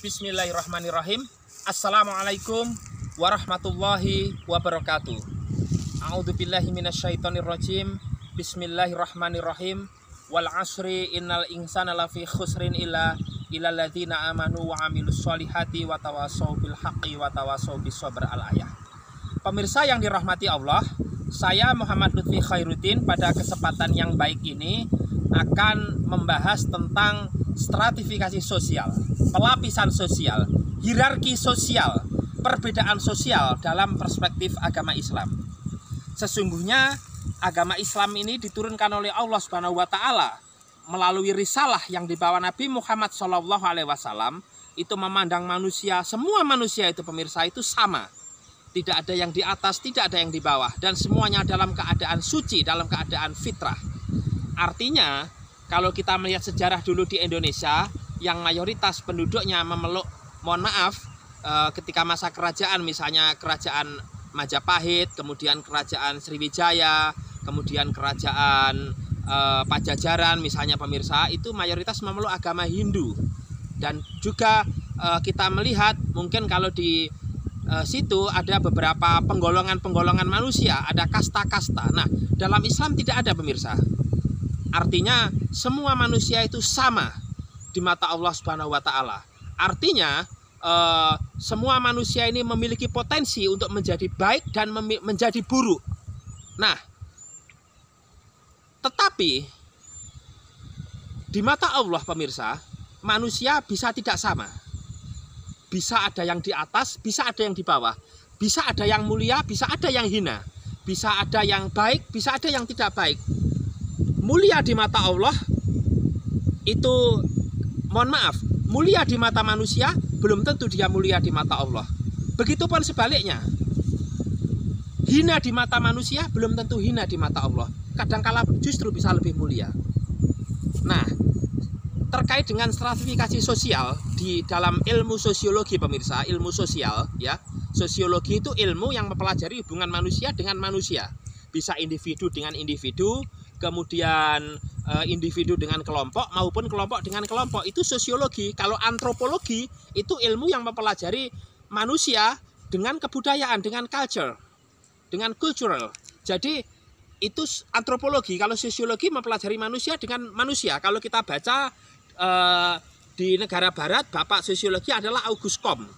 Bismillahirrahmanirrahim. Assalamualaikum warahmatullahi wabarakatuh. A'udzubillahi minasyaitonirrajim. Bismillahirrahmanirrahim. Wal asri innal insana lafi khusrin illal ladzina amanu wa amilus solihati wa tawassaw bil haqqi wa tawassaw bis sabr al-ayah. Pemirsa yang dirahmati Allah, saya Muhammad Lutfi Khairuddin pada kesempatan yang baik ini akan membahas tentang stratifikasi sosial, pelapisan sosial, hierarki sosial, perbedaan sosial dalam perspektif agama Islam. Sesungguhnya agama Islam ini diturunkan oleh Allah Subhanahu wa taala melalui risalah yang dibawa Nabi Muhammad SAW, itu memandang manusia, semua manusia itu pemirsa itu sama. Tidak ada yang di atas, tidak ada yang di bawah, dan semuanya dalam keadaan suci, dalam keadaan fitrah. Artinya, kalau kita melihat sejarah dulu di Indonesia, yang mayoritas penduduknya memeluk, mohon maaf, ketika masa kerajaan, misalnya kerajaan Majapahit, kemudian kerajaan Sriwijaya, kemudian kerajaan Pajajaran, misalnya pemirsa, itu mayoritas memeluk agama Hindu. Dan juga kita melihat, mungkin kalau di situ ada beberapa penggolongan-penggolongan manusia, ada kasta-kasta. Nah, dalam Islam tidak ada pemirsa. Artinya semua manusia itu sama di mata Allah Subhanahu wa taala. Artinya semua manusia ini memiliki potensi untuk menjadi baik dan menjadi buruk. Nah, tetapi di mata Allah pemirsa, manusia bisa tidak sama. Bisa ada yang di atas, bisa ada yang di bawah. Bisa ada yang mulia, bisa ada yang hina. Bisa ada yang baik, bisa ada yang tidak baik. Mulia di mata Allah itu, mohon maaf, mulia di mata manusia belum tentu dia mulia di mata Allah. Begitupun sebaliknya, hina di mata manusia belum tentu hina di mata Allah. Kadangkala justru bisa lebih mulia. Nah, terkait dengan stratifikasi sosial di dalam ilmu sosiologi pemirsa, ilmu sosial ya. Sosiologi itu ilmu yang mempelajari hubungan manusia dengan manusia. Bisa individu dengan individu, kemudian individu dengan kelompok maupun kelompok dengan kelompok, itu sosiologi. Kalau antropologi itu ilmu yang mempelajari manusia dengan kebudayaan, dengan culture, dengan cultural. Jadi itu antropologi. Kalau sosiologi mempelajari manusia dengan manusia. Kalau kita baca di negara barat, bapak sosiologi adalah Auguste Comte.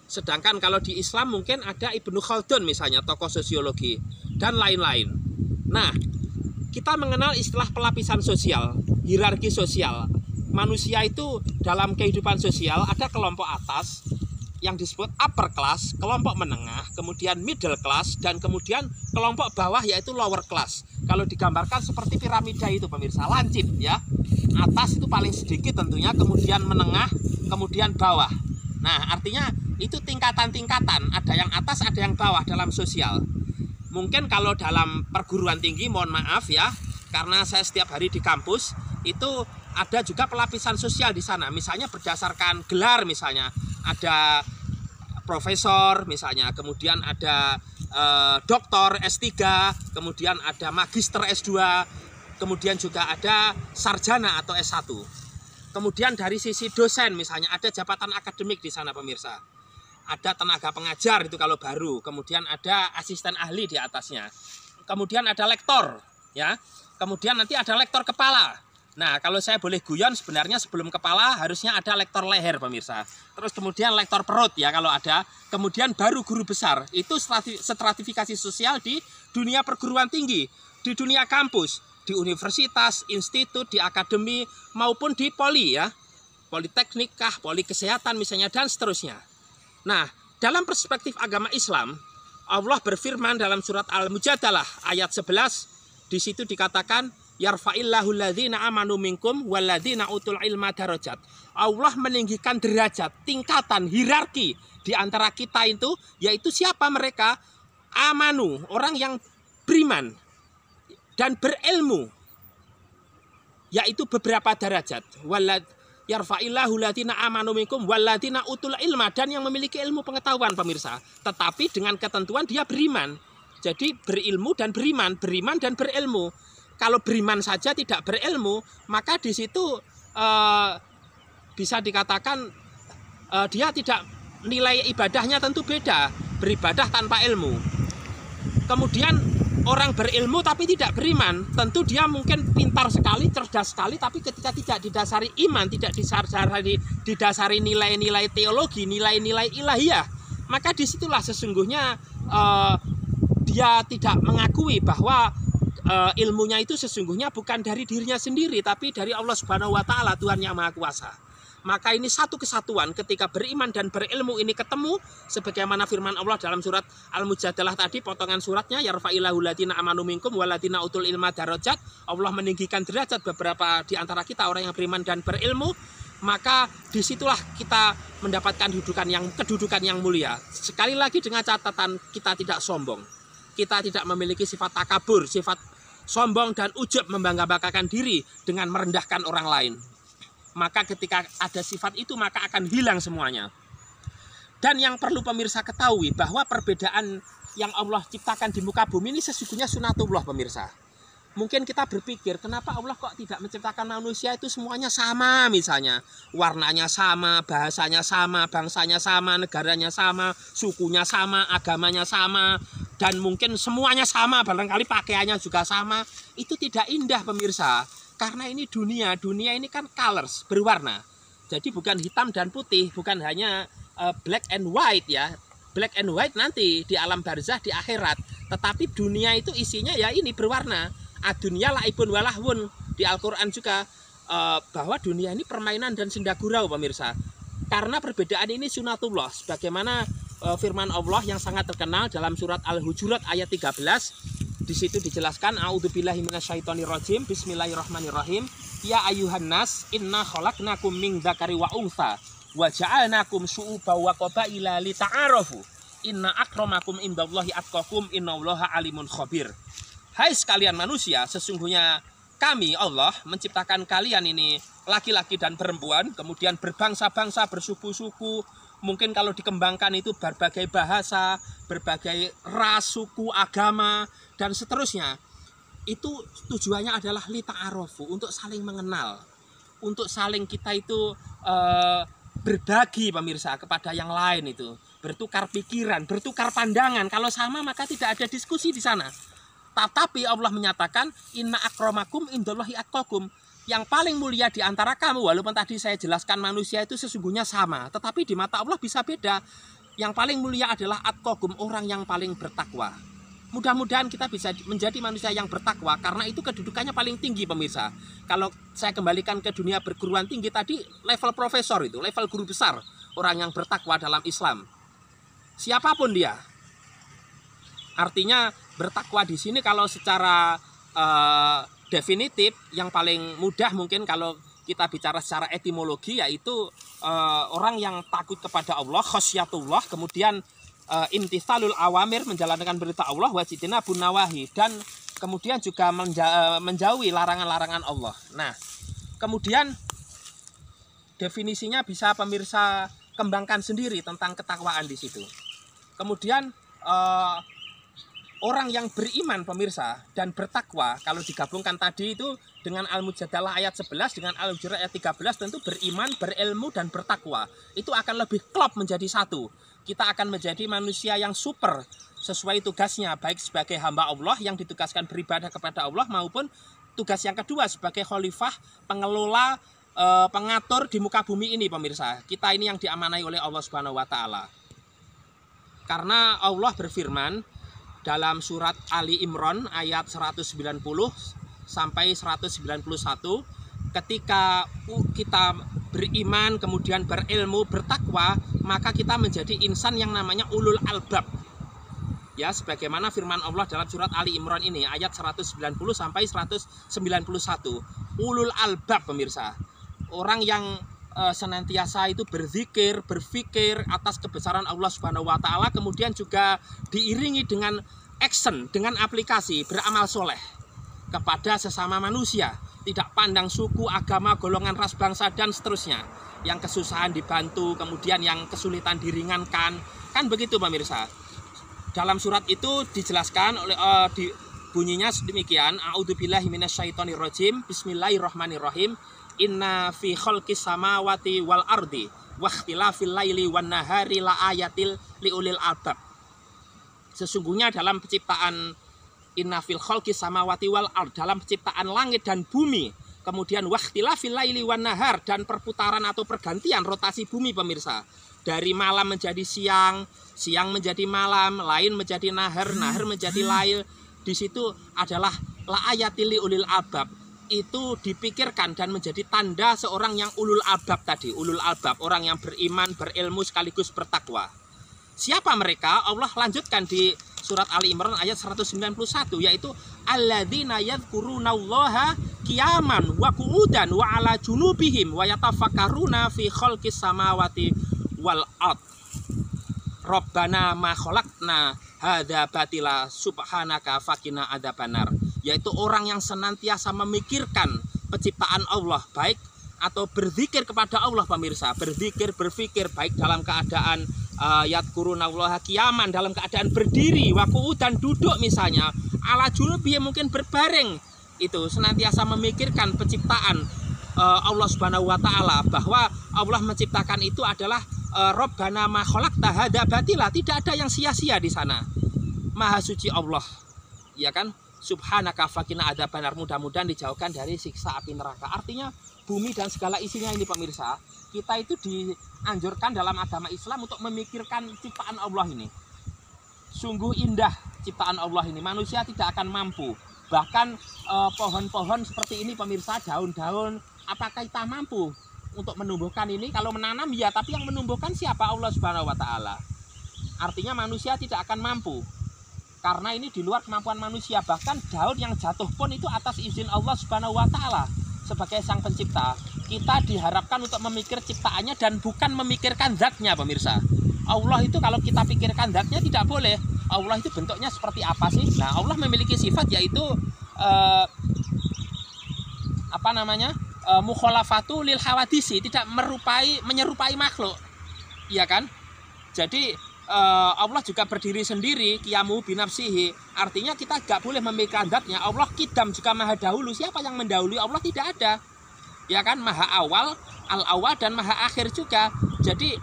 Sedangkan kalau di Islam mungkin ada Ibnu Khaldun misalnya, tokoh sosiologi dan lain-lain. Nah, kita mengenal istilah pelapisan sosial, hierarki sosial. Manusia itu dalam kehidupan sosial ada kelompok atas yang disebut upper class, kelompok menengah, kemudian middle class, dan kemudian kelompok bawah yaitu lower class. Kalau digambarkan seperti piramida itu pemirsa, lancip ya. Atas itu paling sedikit tentunya, kemudian menengah, kemudian bawah. Nah, artinya itu tingkatan-tingkatan, ada yang atas, ada yang bawah dalam sosial. Mungkin kalau dalam perguruan tinggi, mohon maaf ya, karena saya setiap hari di kampus, itu ada juga pelapisan sosial di sana. Misalnya berdasarkan gelar, misalnya ada profesor misalnya, kemudian ada doktor S3, kemudian ada magister S2, kemudian juga ada sarjana atau S1. Kemudian dari sisi dosen misalnya ada jabatan akademik di sana pemirsa. Ada tenaga pengajar itu kalau baru, kemudian ada asisten ahli di atasnya. Kemudian ada lektor ya. Kemudian nanti ada lektor kepala. Nah, kalau saya boleh guyon, sebenarnya sebelum kepala harusnya ada lektor leher pemirsa. Terus kemudian lektor perut ya kalau ada. Kemudian baru guru besar. Itu stratifikasi sosial di dunia perguruan tinggi, di dunia kampus, di universitas, institut, di akademi maupun di poli ya. Politeknik kah, poli kesehatan misalnya, dan seterusnya. Nah, dalam perspektif agama Islam, Allah berfirman dalam surat Al-Mujadalah ayat 11, di situ dikatakan yarfa'illahu alladzina amanu minkum walladzina utul ilma darajat. Allah meninggikan derajat, tingkatan, hierarki di antara kita itu, yaitu siapa mereka? Amanu, orang yang beriman dan berilmu, yaitu beberapa derajat. Yarfa'illahu alladzina amanu minkum walladzina utul ilma, dan yang memiliki ilmu pengetahuan pemirsa. Tetapi dengan ketentuan dia beriman. Jadi berilmu dan beriman, beriman dan berilmu. Kalau beriman saja tidak berilmu, maka di situ bisa dikatakan dia tidak, nilai ibadahnya tentu beda, beribadah tanpa ilmu. Kemudian orang berilmu tapi tidak beriman, tentu dia mungkin pintar sekali, cerdas sekali, tapi ketika tidak didasari iman, tidak didasari nilai-nilai teologi, nilai-nilai ilahiyah, maka disitulah sesungguhnya dia tidak mengakui bahwa ilmunya itu sesungguhnya bukan dari dirinya sendiri, tapi dari Allah Subhanahu wa Ta'ala, Tuhan yang Maha Kuasa. Maka ini satu kesatuan ketika beriman dan berilmu ini ketemu, sebagaimana firman Allah dalam surat Al-Mujadalah tadi, potongan suratnya, yarfa'illahu ladina amanu minkum waladina utul ilma darajat. Allah meninggikan derajat beberapa di antara kita, orang yang beriman dan berilmu. Maka disitulah kita mendapatkan kedudukan yang mulia. Sekali lagi dengan catatan kita tidak sombong, kita tidak memiliki sifat takabur, sifat sombong dan ujub membangga-banggakan diri dengan merendahkan orang lain. Maka ketika ada sifat itu maka akan hilang semuanya. Dan yang perlu pemirsa ketahui bahwa perbedaan yang Allah ciptakan di muka bumi ini sesungguhnya sunatullah pemirsa. Mungkin kita berpikir kenapa Allah kok tidak menciptakan manusia itu semuanya sama, misalnya warnanya sama, bahasanya sama, bangsanya sama, negaranya sama, sukunya sama, agamanya sama, dan mungkin semuanya sama, barangkali pakaiannya juga sama. Itu tidak indah pemirsa. Karena ini dunia ini kan colors, berwarna. Jadi bukan hitam dan putih, bukan hanya black and white ya. Black and white nanti di alam barzah, di akhirat. Tetapi dunia itu isinya ya ini berwarna. Adunya laibun walahwun. Di Al-Quran juga bahwa dunia ini permainan dan senda gurau pemirsa. Karena perbedaan ini sunatullah. Sebagaimana firman Allah yang sangat terkenal dalam surat Al-Hujurat ayat 13. Di situ dijelaskan, a'udzubillahi minasyaitonirrajim, bismillahirrahmanirrahim. Ya ayuhan nas, inna khalaqnakum min dzakari wa untha wa ja'alnakum syu'uban wa qabaila lita'arafu. Inna akramakum indallahi atqakum, innallaha alimun khabir. Hai sekalian manusia, sesungguhnya kami Allah menciptakan kalian ini laki-laki dan perempuan, kemudian berbangsa-bangsa, bersuku-suku. Mungkin kalau dikembangkan itu berbagai bahasa, berbagai ras, suku, agama, dan seterusnya. Itu tujuannya adalah lita'arofu, untuk saling mengenal, untuk saling kita itu berbagi pemirsa kepada yang lain, itu bertukar pikiran, bertukar pandangan. Kalau sama maka tidak ada diskusi di sana. Tetapi Allah menyatakan inna akramakum indallahi atqakum. Yang paling mulia di antara kamu, walaupun tadi saya jelaskan manusia itu sesungguhnya sama, tetapi di mata Allah bisa beda. Yang paling mulia adalah atqakum, orang yang paling bertakwa. Mudah-mudahan kita bisa menjadi manusia yang bertakwa, karena itu kedudukannya paling tinggi pemirsa. Kalau saya kembalikan ke dunia perguruan tinggi tadi, level profesor itu, level guru besar, orang yang bertakwa dalam Islam. Siapapun dia. Artinya bertakwa di sini kalau secara definitif, yang paling mudah mungkin kalau kita bicara secara etimologi, yaitu orang yang takut kepada Allah, khasyatullah, kemudian imtithalul awamir, menjalankan perintah Allah, wajidina bunawahi, dan kemudian juga menjauhi larangan-larangan Allah. Nah, kemudian definisinya bisa pemirsa kembangkan sendiri tentang ketakwaan di situ. Kemudian orang yang beriman pemirsa dan bertakwa, kalau digabungkan tadi itu dengan Al-Mujadalah ayat 11 dengan Al-Hujurat ayat 13, tentu beriman, berilmu, dan bertakwa itu akan lebih klop menjadi satu. Kita akan menjadi manusia yang super sesuai tugasnya, baik sebagai hamba Allah yang ditugaskan beribadah kepada Allah, maupun tugas yang kedua sebagai khalifah, pengelola, pengatur di muka bumi ini pemirsa. Kita ini yang diamanai oleh Allah Subhanahu wa Ta'ala. Karena Allah berfirman dalam surat Ali Imran ayat 190 sampai 191, ketika kita beriman, kemudian berilmu, bertakwa, maka kita menjadi insan yang namanya ulul albab. Ya, sebagaimana firman Allah dalam surat Ali Imran ini ayat 190 sampai 191. Ulul albab pemirsa. Orang yang senantiasa itu berzikir, berfikir atas kebesaran Allah Subhanahu wa Ta'ala, kemudian juga diiringi dengan action, dengan aplikasi, beramal soleh kepada sesama manusia, tidak pandang suku, agama, golongan, ras, bangsa, dan seterusnya. Yang kesusahan dibantu, kemudian yang kesulitan diringankan, kan begitu pemirsa. Dalam surat itu dijelaskan oleh bunyinya sedemikian, a'udzubillahi minasyaitonirrajim, bismillahirrahmanirrahim. Inna fi khalqis samawati wal ardi Wakhtilafil laili wan nahari la ayatil liulil albab. Sesungguhnya dalam penciptaan inna fil khalqis samawati wal ard, dalam penciptaan langit dan bumi, kemudian wakhtilafil laili wan nahar, dan perputaran atau pergantian rotasi bumi pemirsa, dari malam menjadi siang, siang menjadi malam, lain menjadi nahar, nahar menjadi lail. Di situ adalah la ayatil liulil albab. Itu dipikirkan dan menjadi tanda seorang yang ulul albab tadi. Ulul albab, orang yang beriman, berilmu sekaligus bertakwa. Siapa mereka? Allah lanjutkan di surat Ali Imran ayat 191, yaitu alladzina yadhkurunallaha qiyaman wa qu'udan wa ala junubihim wa yatafakkaruna fi khalqis samawati wal ard. Rabbana ma khalaqna hadza batila subhanaka faqina adzabannar. Yaitu orang yang senantiasa memikirkan penciptaan Allah, baik atau berzikir kepada Allah pemirsa, berzikir, berfikir, baik dalam keadaan yadhkurunallaha qiyaman, dalam keadaan berdiri, wa qu'udan, duduk misalnya, ala junubi mungkin berbaring, itu senantiasa memikirkan penciptaan Allah Subhanahu wa taala, bahwa Allah menciptakan itu adalah Rabbana ma khalaqta hadza batila, tidak ada yang sia-sia di sana. Maha suci Allah, ya kan? Subhanaka faqina adzabannar, mudah-mudahan dijauhkan dari siksa api neraka. Artinya bumi dan segala isinya ini pemirsa, kita itu dianjurkan dalam agama Islam untuk memikirkan ciptaan Allah ini. Sungguh indah ciptaan Allah ini, manusia tidak akan mampu. Bahkan pohon-pohon seperti ini pemirsa, daun-daun, apakah kita mampu untuk menumbuhkan ini? Kalau menanam ya, tapi yang menumbuhkan siapa? Allah Subhanahu wa taala. Artinya manusia tidak akan mampu, karena ini di luar kemampuan manusia. Bahkan daun yang jatuh pun itu atas izin Allah Subhanahu wa taala. Sebagai sang pencipta, kita diharapkan untuk memikir ciptaannya dan bukan memikirkan zatnya pemirsa. Allah itu kalau kita pikirkan zatnya tidak boleh. Allah itu bentuknya seperti apa sih? Nah, Allah memiliki sifat yaitu mukhalafatu lil hawadisi, tidak menyerupai makhluk. Iya kan? Jadi Allah juga berdiri sendiri, qiyamu binafsihi. Artinya kita nggak boleh memikirkan zatnya. Allah qidam, juga maha dahulu. Siapa yang mendahului Allah? Tidak ada. Ya kan? Maha awal, al-awal, dan maha akhir juga. Jadi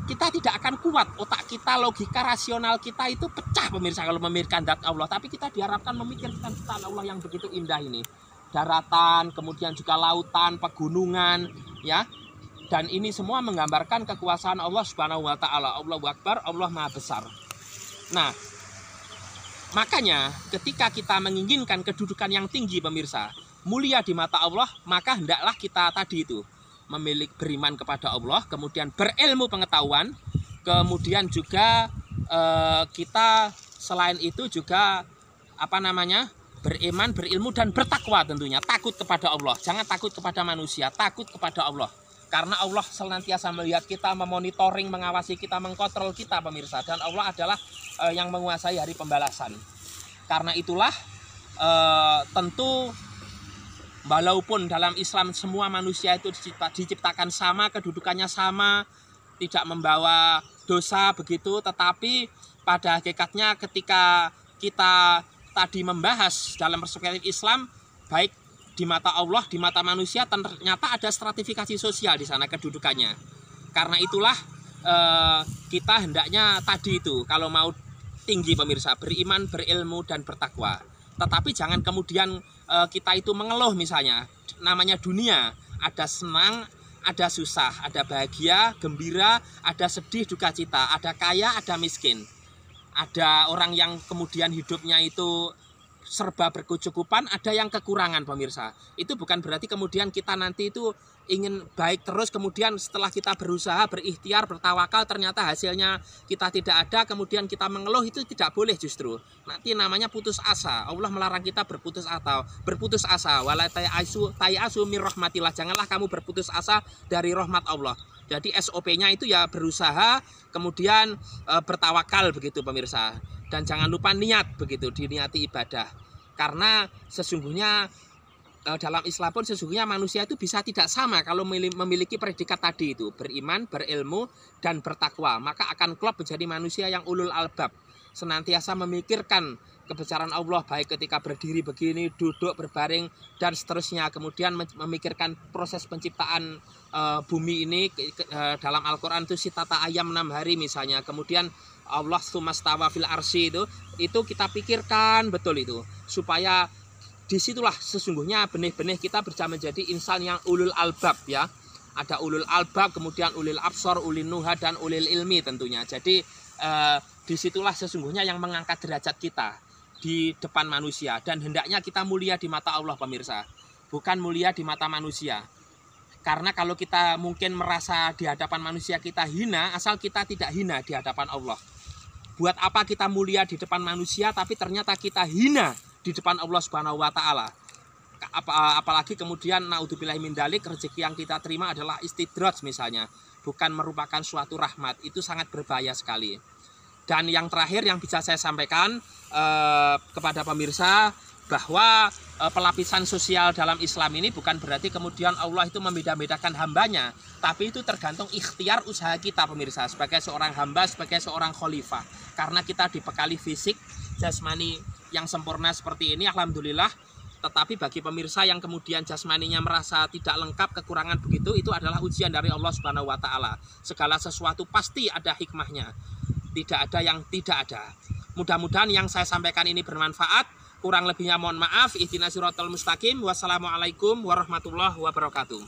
kita tidak akan kuat, otak kita, logika rasional kita itu pecah pemirsa kalau memikirkan zat Allah. Tapi kita diharapkan memikirkan ciptaan Allah yang begitu indah ini. Daratan, kemudian juga lautan, pegunungan, ya. Dan ini semua menggambarkan kekuasaan Allah Subhanahu wa taala. Allahu Akbar, Allah Maha Besar. Nah, makanya ketika kita menginginkan kedudukan yang tinggi pemirsa, mulia di mata Allah, maka hendaklah kita tadi itu beriman kepada Allah, kemudian berilmu pengetahuan, kemudian juga kita selain itu juga beriman, berilmu, dan bertakwa tentunya. Takut kepada Allah, jangan takut kepada manusia, takut kepada Allah. Karena Allah senantiasa melihat kita, memonitoring, mengawasi kita, mengkontrol kita pemirsa. Dan Allah adalah yang menguasai hari pembalasan. Karena itulah tentu walaupun dalam Islam semua manusia itu diciptakan sama, kedudukannya sama, tidak membawa dosa begitu. Tetapi pada hakikatnya ketika kita tadi membahas dalam perspektif Islam, baik di mata Allah, di mata manusia, ternyata ada stratifikasi sosial di sana kedudukannya. Karena itulah kita hendaknya tadi itu kalau mau tinggi pemirsa, beriman, berilmu, dan bertakwa. Tetapi jangan kemudian kita itu mengeluh misalnya. Namanya dunia, ada senang, ada susah, ada bahagia, gembira, ada sedih, duka cita, ada kaya, ada miskin. Ada orang yang kemudian hidupnya itu serba berkecukupan, ada yang kekurangan pemirsa. Itu bukan berarti kemudian kita nanti itu ingin baik terus, kemudian setelah kita berusaha, berikhtiar, bertawakal, ternyata hasilnya kita tidak ada, kemudian kita mengeluh. Itu tidak boleh justru. Nanti namanya putus asa. Allah melarang kita berputus asa. Wala tayasu mir rahmatillah. Janganlah kamu berputus asa dari rahmat Allah. Jadi SOP-nya itu ya berusaha, kemudian bertawakal begitu pemirsa. Dan jangan lupa niat begitu, diniati ibadah. Karena sesungguhnya dalam Islam pun sesungguhnya manusia itu bisa tidak sama kalau memiliki predikat tadi itu, beriman, berilmu, dan bertakwa. Maka akan klop menjadi manusia yang ulul albab. senantiasa memikirkan kebesaran Allah, baik ketika berdiri begini, duduk, berbaring, dan seterusnya. Kemudian memikirkan proses penciptaan bumi ini dalam Al-Quran itu sitata ayam 6 hari misalnya. Kemudian Allah sumastawa fil arsy itu kita pikirkan betul itu, supaya disitulah sesungguhnya benih-benih kita bisa menjadi insan yang ulul albab ya. Ada ulul albab, kemudian ulil absor, ulil nuha, dan ulil ilmi tentunya. Jadi disitulah sesungguhnya yang mengangkat derajat kita di depan manusia. Dan hendaknya kita mulia di mata Allah pemirsa, bukan mulia di mata manusia. Karena kalau kita mungkin merasa di hadapan manusia kita hina, asal kita tidak hina di hadapan Allah. Buat apa kita mulia di depan manusia tapi ternyata kita hina di depan Allah Subhanahu wa taala. Apalagi kemudian naudzubillahi min dzalik, rezeki yang kita terima adalah istidraj misalnya, bukan merupakan suatu rahmat. Itu sangat berbahaya sekali. Dan yang terakhir yang bisa saya sampaikan kepada pemirsa, bahwa pelapisan sosial dalam Islam ini bukan berarti kemudian Allah itu membeda-bedakan hambanya, tapi itu tergantung ikhtiar usaha kita pemirsa, sebagai seorang hamba, sebagai seorang khalifah. Karena kita dibekali fisik jasmani yang sempurna seperti ini, alhamdulillah. Tetapi bagi pemirsa yang kemudian jasmaninya merasa tidak lengkap, kekurangan begitu, itu adalah ujian dari Allah Subhanahu wa taala. Segala sesuatu pasti ada hikmahnya. Tidak ada yang tidak ada. Mudah-mudahan yang saya sampaikan ini bermanfaat. Kurang lebihnya mohon maaf. Ihdinas siratal mustaqim. Wassalamualaikum warahmatullahi wabarakatuh.